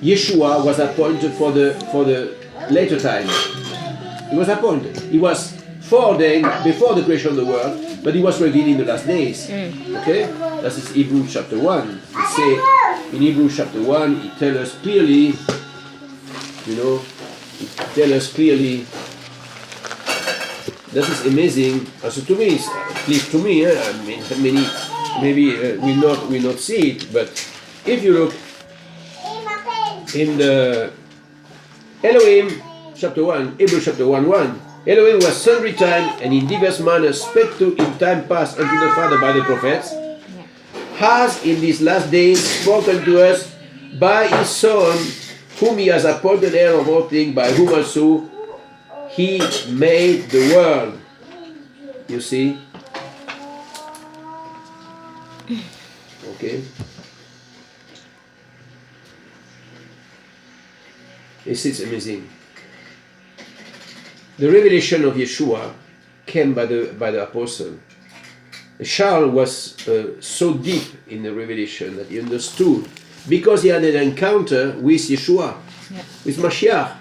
Yeshua was appointed for the later time. He was appointed. He was foreordained before the creation of the world, but he was revealed in the last days. Okay? That is Hebrews chapter 1. It say in Hebrews chapter 1, it tells us clearly, that is amazing. Also to me, at least to me, I mean, many maybe will not see it, but if you look in the Elohim chapter 1, Hebrews chapter 1:1, Elohim was sundry times and in diverse manners spake to in time past unto the Father by the prophets, has in these last days spoken to us by his Son, whom he has appointed heir of all things, by whom also he made the world. You see? Okay. It's amazing. The revelation of Yeshua came by the apostle. Charles was so deep in the revelation that he understood because he had an encounter with Yeshua, with Mashiach.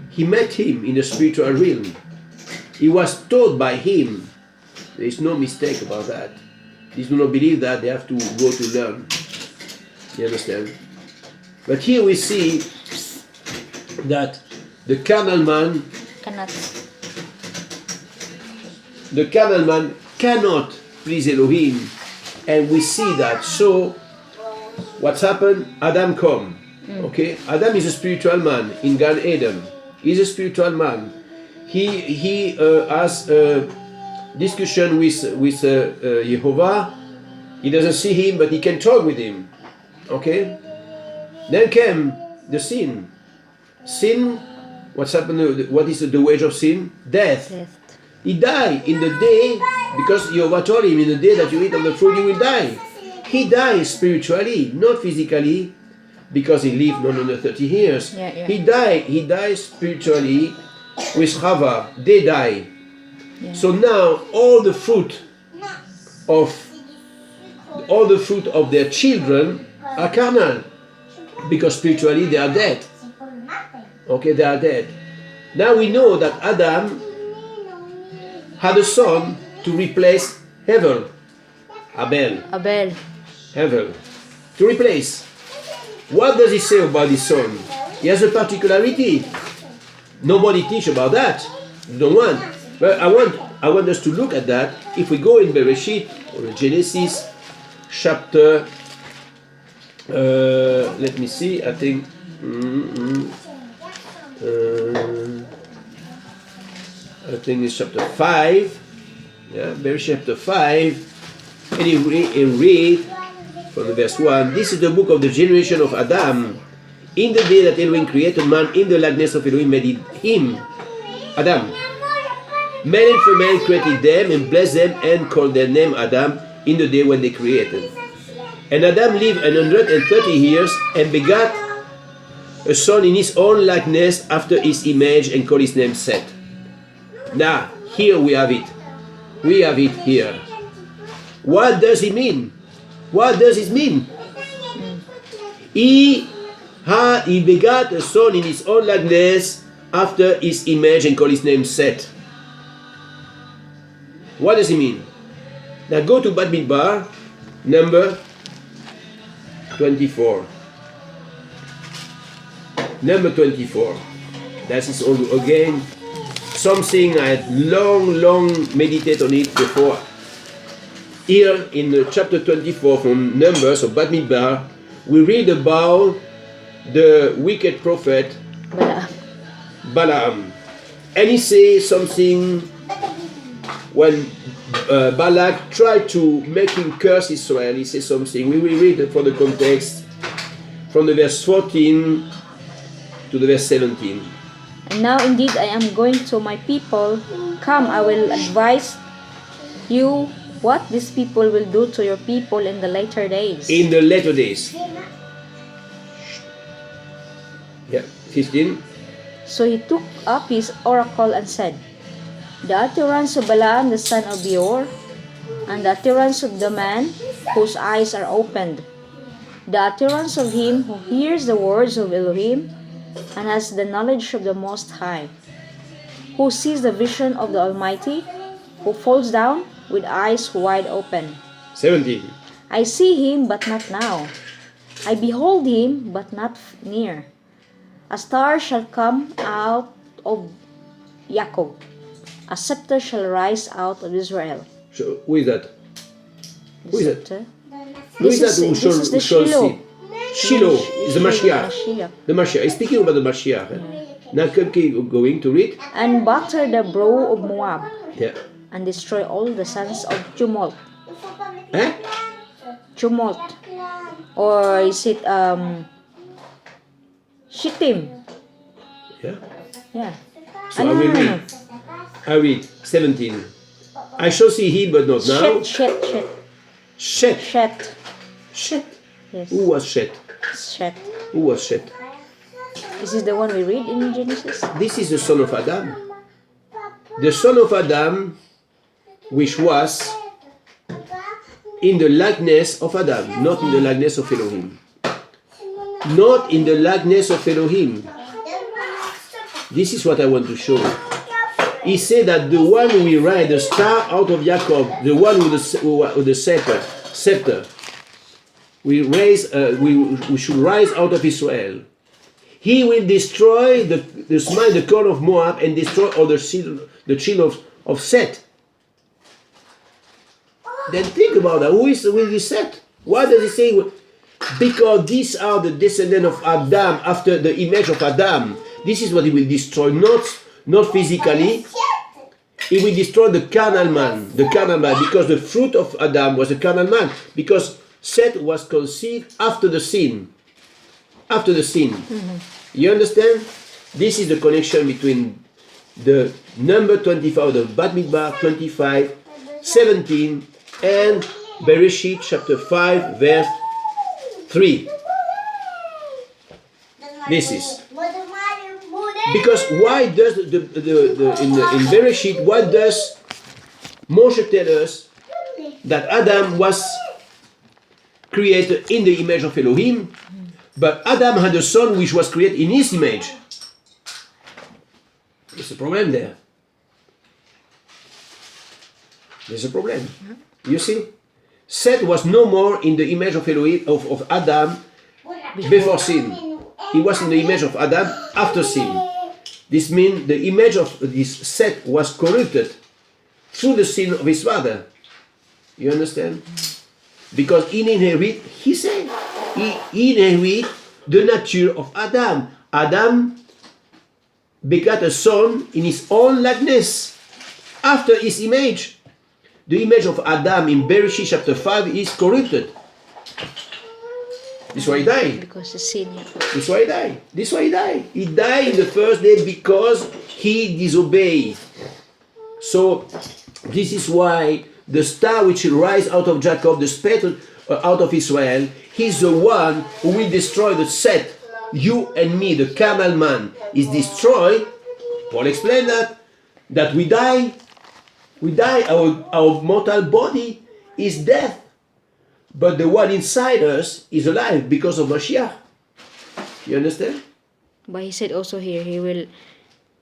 He met him in the spiritual realm. He was taught by him. There is no mistake about that. These do not believe that, they have to go to learn. You understand? But here we see that the carnal man cannot please Elohim, and we see that. So what's happened? Adam come. Okay, Adam is a spiritual man in Gan Eden. He's a spiritual man. He has a discussion with Jehovah. He doesn't see him, but he can talk with him. Okay. Then came the sin. Sin. What's happened? What is the wage of sin? Death. He died in the day, because Jehovah told him, in the day that you eat of the fruit, you will die. He died spiritually, not physically, because he lived 130 years. He died spiritually with Chava. They die. So now all the fruit of their children are carnal, because spiritually they are dead. Okay, they are dead. Now we know that Adam had a son to replace Abel. To replace. What does he say about his son? He has a particularity. Nobody teach about that. You don't want. But I want us to look at that. If we go in Bereshit or Genesis chapter, let me see. I think. I think it's chapter 5. Yeah, Bereshit chapter 5. And you read from the verse 1. This is the book of the generation of Adam. In the day that Elohim created man, in the likeness of Elohim made him, Adam. Male and female created them and blessed them and called their name Adam in the day when they created. And Adam lived 130 years and begat a son in his own likeness after his image and called his name Seth. Now, here we have it. We have it here. What does it mean? What does it mean? He begat a son in his own likeness after his image and called his name Seth. What does it mean? Now go to Bamidbar, number 24. Number 24. That is all again something I had long meditate on it before. Here in the chapter 24 from Numbers of Bamidbar, we read about the wicked prophet Balaam. And he says something when Balak tried to make him curse Israel. He says something. We will read for the context from the verse 14 to the verse 17. And now indeed I am going to my people. Come, I will advise you what these people will do to your people in the later days. In the later days. Yeah, 15. So he took up his oracle and said, the utterance of Balaam the son of Beor, and the utterance of the man whose eyes are opened, the utterance of him who hears the words of Elohim and has the knowledge of the Most High, who sees the vision of the Almighty, who falls down with eyes wide open. 17. I see him, but not now. I behold him, but not near. A star shall come out of Jacob. A scepter shall rise out of Israel. So, who is that? Who is that? Scepter. Who is that who This is the shall Shiloh. see? Shiloh is the Mashiach. Mashiach. The Mashiach. He's speaking about the Mashiach. Now keep going to read. And batter the brow of Moab, Yeah. and destroy all the sons of Tumult. Eh? Tumult. Or is it Shittim? Yeah. Yeah. So I will read. I read 17. I shall see him, but not now. Shet. Shet. Shet. Yes. Who was Shet? Shet. Who was Shet? Is this the one we read in Genesis? This is the son of Adam. The son of Adam, which was in the likeness of Adam, not in the likeness of Elohim. Not in the likeness of Elohim. This is what I want to show. He said that the one who will ride the star out of Jacob, the one with the scepter, we should rise out of Israel. He will destroy the corn of Moab and destroy all the children of Seth. Then think about that. Who is Seth? Why does he say? Because these are the descendants of Adam, after the image of Adam. This is what he will destroy, not physically. He will destroy the carnal man, because the fruit of Adam was the carnal man, because Seth was conceived after the sin. You understand? This is the connection between the number 25, the Bat Midbar 25, 17, and Bereshit chapter 5, verse 3. This is. Because why does in Bereshit, why does Moshe tell us that Adam was created in the image of Elohim, but Adam had a son which was created in his image? There's a problem there. There's a problem. You see? Seth was no more in the image of Elohim, of Adam before sin. He was in the image of Adam after sin. This means the image of this Seth was corrupted through the sin of his father. You understand? Because he inherit, he said, he inherit the nature of Adam. Adam begat a son in his own likeness, after his image. The image of Adam in Bereshit chapter 5 is corrupted. This is why he died. Because the sin. This is why he died. This is why he died. He died in the first day because he disobeyed. So this is why the star which will rise out of Jacob, the spectre out of Israel, he's the one who will destroy the Seth. You and me, the carnal man, is destroyed. Paul explained that we die. We die. Our mortal body is death. But the one inside us is alive because of Mashiach. You understand? But he said also here, he will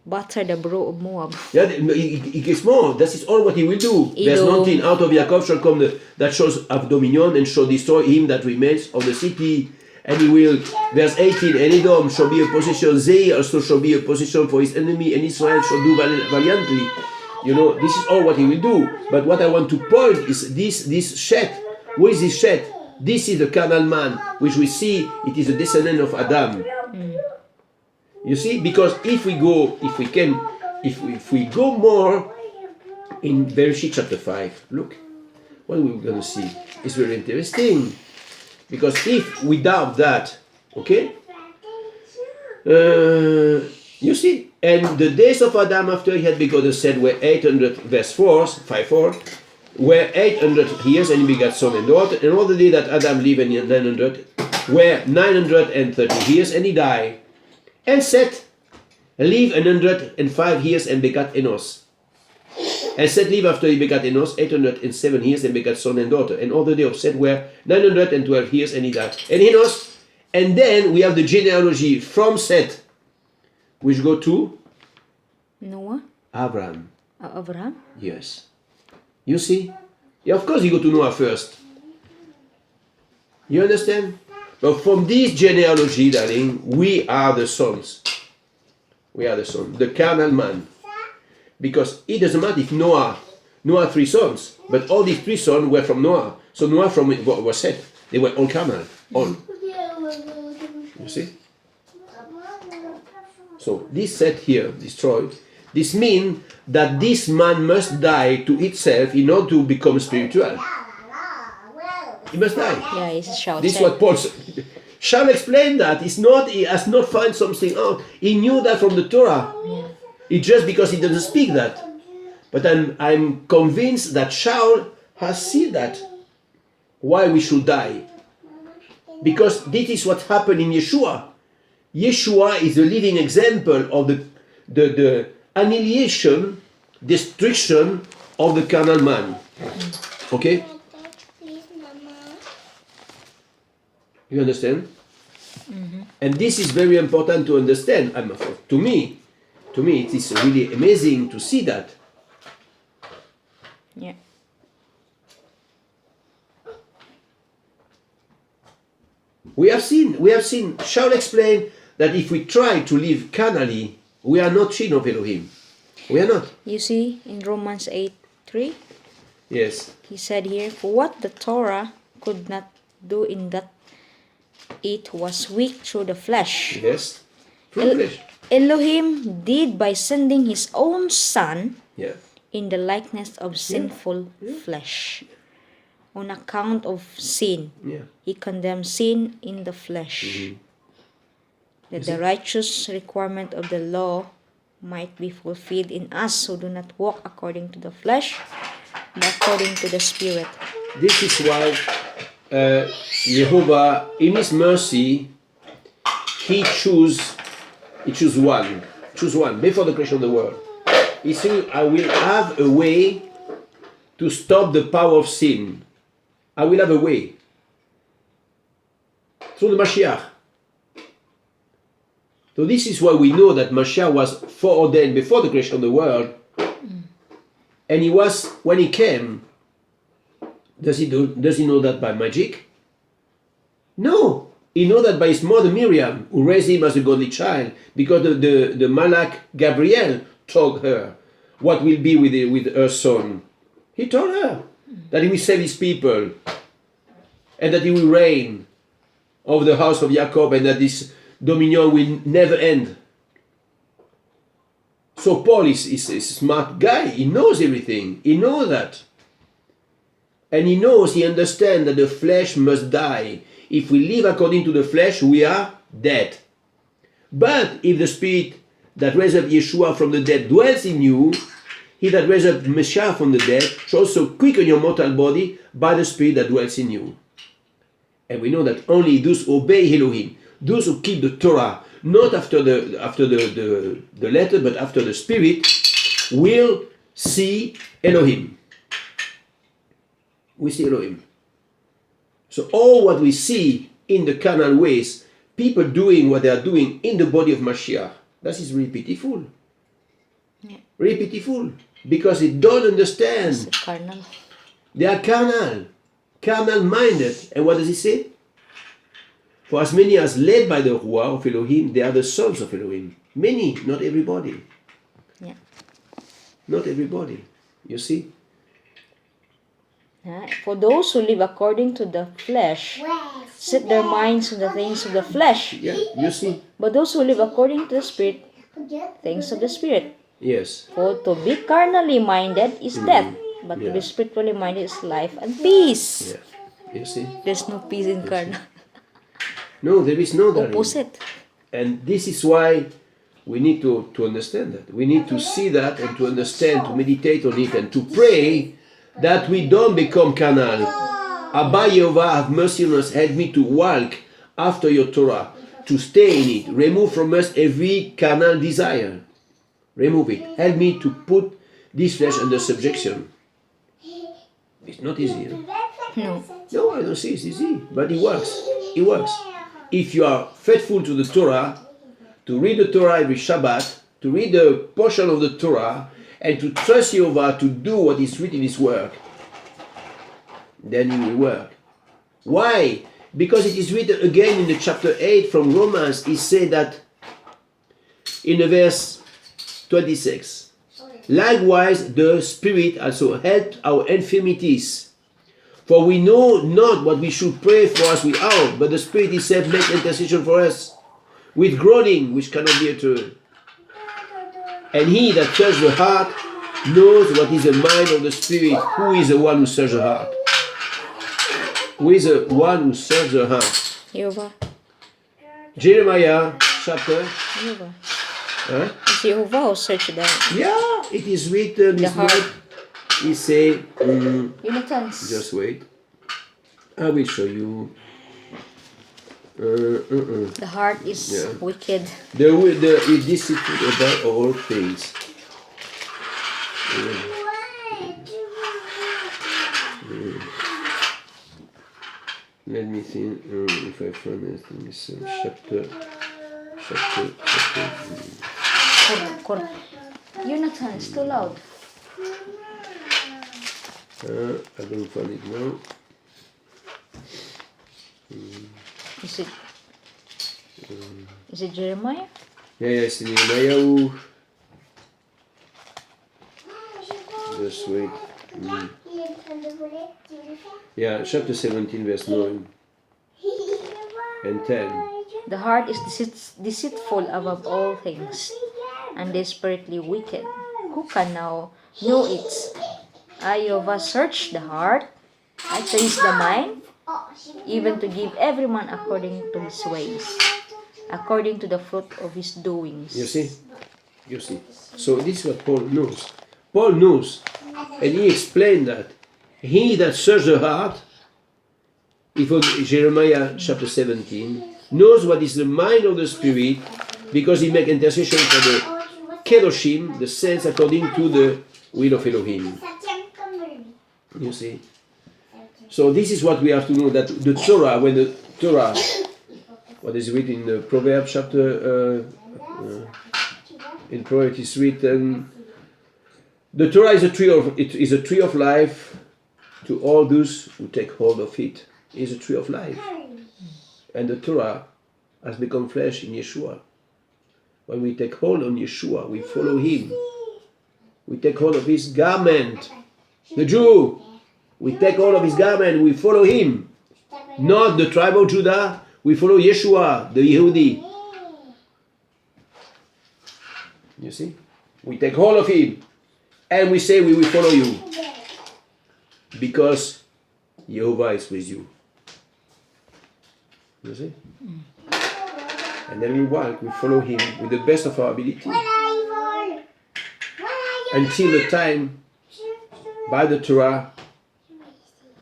batter the brow of Moab. Yeah, he gets more. That is all what he will do. Verse 19, out of Jacob shall come that shall have dominion and shall destroy him that remains of the city. And he will, verse 18, and Edom shall be a possession, Zeir also shall be a possession for his enemy, and Israel shall do valiantly. You know, this is all what he will do. But what I want to point is this Shet. What is this Shet? This is the carnal man, which we see it is a descendant of Adam. You see, because if we go more in Bereshit chapter 5, look, what we're going to see is very interesting. Because if we doubt that, okay, you see, and the days of Adam after he had begotten Seth were 800, verse 4, 5:4, were 800 years, and he begat son and daughter, and all the day that Adam lived in 900 were 930 years, and he died. And Seth lived 105 years and begat Enos. And Seth lived after he begat Enos 807 years and begat son and daughter. And all the days of Seth were 912 years and he died. And Enos, and then we have the genealogy from Seth, which go to Noah? Abraham. Abraham? Yes. You see? Yeah, of course you go to Noah first. You understand? But from this genealogy, darling, we are the sons. We are the sons. The carnal man. Because it doesn't matter if Noah had 3 sons, but all these 3 sons were from Noah. So Noah from was Seth. They were all carnal. All. You see? So this Seth here, destroyed, this means that this man must die to itself in order to become spiritual. He must die. Yeah, it's shouted. This is what Paul said. Shall explain that. He has not found something out. He knew that from the Torah. Yeah. It's just because he doesn't speak that. But I'm convinced that Shaul has seen that. Why we should die. Because this is what happened in Yeshua. Yeshua is a living example of the annihilation, destruction of the carnal man. Okay? You understand? Mm-hmm. And this is very important to understand. To me, it is really amazing to see that. Yeah. We have seen, shall explain that if we try to live carnally, we are not children of Elohim. We are not. You see, in Romans 8:3, Yes. he said here, for what the Torah could not do in that it was weak through the flesh. Yes. Through flesh. Elohim did by sending his own son Yeah. in the likeness of sinful flesh. On account of sin, Yeah. he condemned sin in the flesh, that the righteous requirement of the law might be fulfilled in us who do not walk according to the flesh, but according to the Spirit. This is why Jehovah, in His mercy, He choose one. Choose one before the creation of the world. He said, I will have a way to stop the power of sin. I will have a way. Through the Mashiach. So this is why we know that Mashiach was foreordained before the creation of the world. And he was, when he came, does he know that by magic? No. He knows that by his mother Miriam, who raised him as a godly child, because the Malach Gabriel told her what will be with her son. He told her that he will save his people, and that he will reign over the house of Jacob, and that this dominion will never end. So Paul is a smart guy. He knows everything. He knows that. And he understands that the flesh must die. If we live according to the flesh, we are dead. But if the Spirit that raised up Yeshua from the dead dwells in you, he that raised up Messiah from the dead shall also quicken your mortal body by the Spirit that dwells in you. And we know that only those who obey Elohim, those who keep the Torah, not after the letter, but after the Spirit, will see Elohim. We see Elohim. So all what we see in the carnal ways, people doing what they are doing in the body of Mashiach, that is really pitiful. Yeah. Really pitiful. Because they don't understand. It's carnal. They are carnal. Carnal-minded. And what does he say? For as many as led by the Ruach of Elohim, they are the sons of Elohim. Many, not everybody. Yeah. Not everybody. You see? For those who live according to the flesh, set their minds on the things of the flesh. Yeah, you see? But those who live according to the Spirit, things of the Spirit. Yes. For to be carnally minded is death, but to be spiritually minded is life and peace. Yeah. You see? There's no peace in carnal. No, there is no darling. Opposite. And this is why we need to understand that. We need to see that and to understand, to meditate on it and to pray that we don't become carnal. Abba Yehovah, have mercy on us. Help me to walk after your Torah, to stay in it. Remove from us every carnal desire. Remove it. Help me to put this flesh under subjection. It's not easy. No. No, I don't say it's easy, but it works. It works. If you are faithful to the Torah, to read the Torah every Shabbat, to read the portion of the Torah, and to trust Jehovah to do what is written in His work, then it will work. Why? Because it is written again in the chapter 8 from Romans. It said that in the verse 26, likewise the Spirit also helped our infirmities. For we know not what we should pray for as we ought, but the Spirit itself makes intercession for us with groaning which cannot be uttered. And He that searches the heart knows what is the mind of the Spirit. Who is the one who searches the heart? Who is the one who searches the heart? Jehovah. Jeremiah chapter. Jehovah. Huh? It's Jehovah who search that. Yeah, it is written. The It's heart. not. He say, Jonathan. just wait. I will show you. The heart is Yeah. wicked. The is deceitful about all things. Let me think if I find anything. It's chapter. Jonathan, it's too loud. I don't find it now. Is it Jeremiah? Yeah, it's in Nehemiah. Just wait. Yeah, chapter 17, verse 9 and 10. The heart is deceitful above all things, and desperately wicked. Who can now know it? I, Jehovah, search the heart. I taste the mind, even to give every man according to his ways, according to the fruit of his doings. You see? You see. So this is what Paul knows. Paul knows, and he explained that he that searches the heart, from Jeremiah chapter 17, knows what is the mind of the Spirit, because he makes intercession for the Kedoshim, the saints, according to the will of Elohim. You see? So this is what we have to know, that the Torah, when the Torah, what is written in the Proverbs chapter, in Proverbs it is written, the Torah is a tree of life to all those who take hold of it. It is a tree of life. And the Torah has become flesh in Yeshua. When we take hold on Yeshua, we follow Him. We take hold of His garment. The Jew, we take hold of His garment, we follow Him. Not the tribe of Judah, we follow Yeshua, the Yehudi. You see? We take hold of Him. And we say we will follow you. Because Jehovah is with you. You see? And then we walk, we follow Him with the best of our ability. Until the time, by the Torah,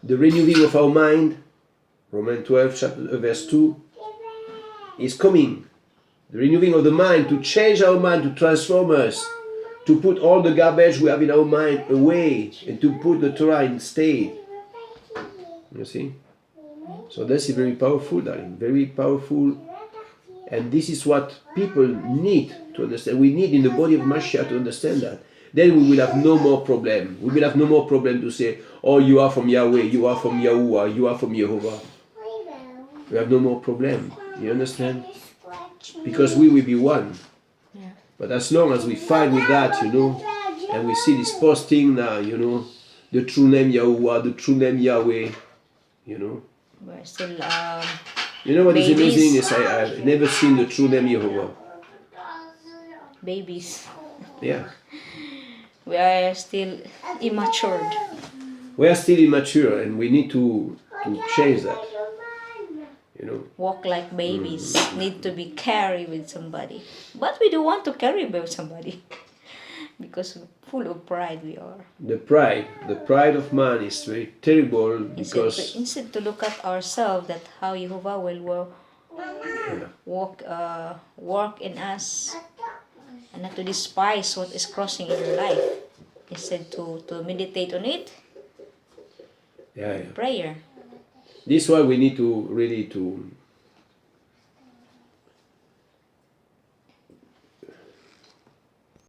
the renewing of our mind, Romans 12, verse 2, is coming. The renewing of the mind, to change our mind, to transform us, to put all the garbage we have in our mind away, and to put the Torah instead. You see? So this is very powerful, darling. Very powerful. And this is what people need to understand. We need in the body of Mashiach to understand that. Then we will have no more problem. We will have no more problem to say, oh, you are from Yahweh, you are from Yahuwah, you are from Jehovah. We have no more problem. You understand? Because we will be one. Yeah. But as long as we fight with that, and we see this posting now, the true name Yahuwah, the true name Yahweh, We're still You know what is babies. amazing is I've never seen the true name Jehovah. Babies. Yeah. We are still immature. We are still immature and we need to change that. Walk like babies. Need to be carried with somebody. But we don't want to carry with somebody. Because full of pride we are. The pride of man is very terrible because Instead to look at ourselves, that how Jehovah will work in us, and not to despise what is crossing in your life. instead to meditate on it, Yeah, yeah. prayer. This is why we need to really to